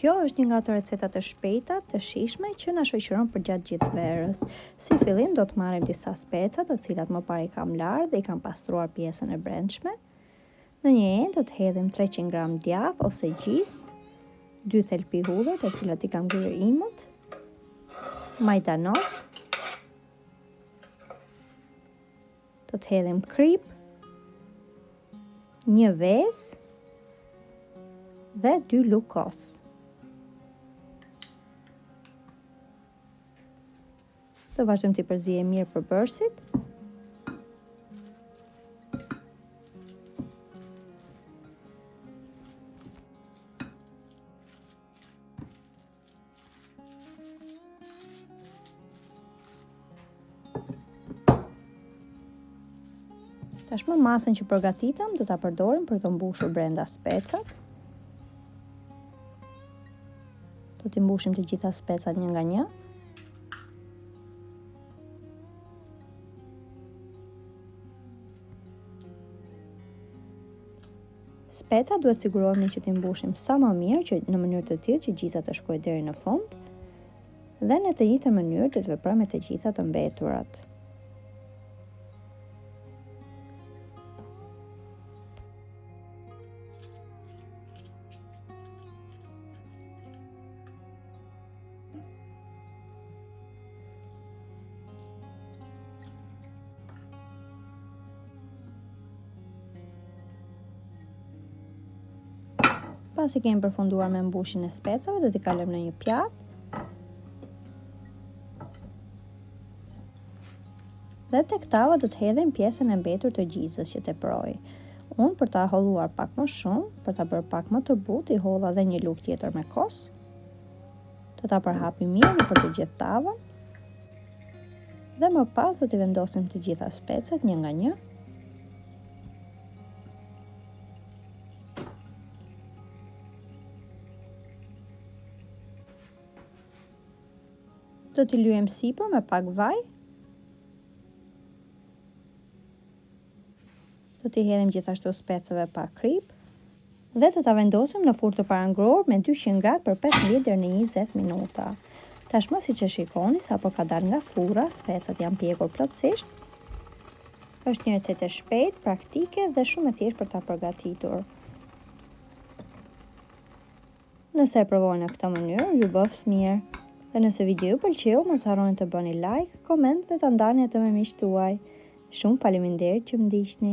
Kjo është një nga ato recetat e shpejta, të shijshme që na shoqëron për gjatë gjithë verës. Si fillim do të marrim disa speca, të cilat më parë i kam larë dhe i kam pastruar pjesën e brendshme. Në një enë do të hedhim 300 gram djath ose gjizë, 2 thelpi hudhër, të cilat i kam ngrirë imët, majdanos, do të hedhim krip, një vezë dhe 2 luk kos. Do vazhdojmë të përzijem mirë përbërësit. Tashmë masën që përgatitëm do ta përdorim për të mbushur brenda specat. Do t'i mbushim të gjitha specat një nga një. Specat duhet sigurohemi që t'i mbushim sa më mirë, që në mënyrë të tillë që gjizat të shkojë deri në fund, dhe në të njëjtën mënyrë do të veprojmë me të gjitha të mbeturat. Pasi kemi përfunduar me mbushjen e specave, do t'i kalojmë në një pjatë. Dhe tek tava do të hedhim pjesën e mbetur të gjizës që teproi. Unë për ta holluar pak më shumë, për ta bërë pak më të butë, i holla edhe një luk tjetër me kos. Do ta përhapim mirë nëpër të gjithë tavën. Dhe më pas do t'i vendosim të gjitha specat një nga një. Do t'i lyejmë sipër me pak vaj. Do t'i hedhim gjithashtu specave pa krip. Dhe do ta vendosim në furrë të parangror me 200 gradë për 15 deri në 20 minuta. Tashmë siç e shikoni, sapo ka dalë nga furra, specat janë pjekur plotësisht. Është një recetë e shpejtë, praktike dhe shumë e thjeshtë për ta përgatitur. Nëse e provoni në këtë mënyrë, ju bëf mirë. Dhe nëse video ju pëlqeu, mos harroni të bëni like, koment dhe ta ndani atë me miqtë tuaj. Shumë faleminderit që më ndiqni.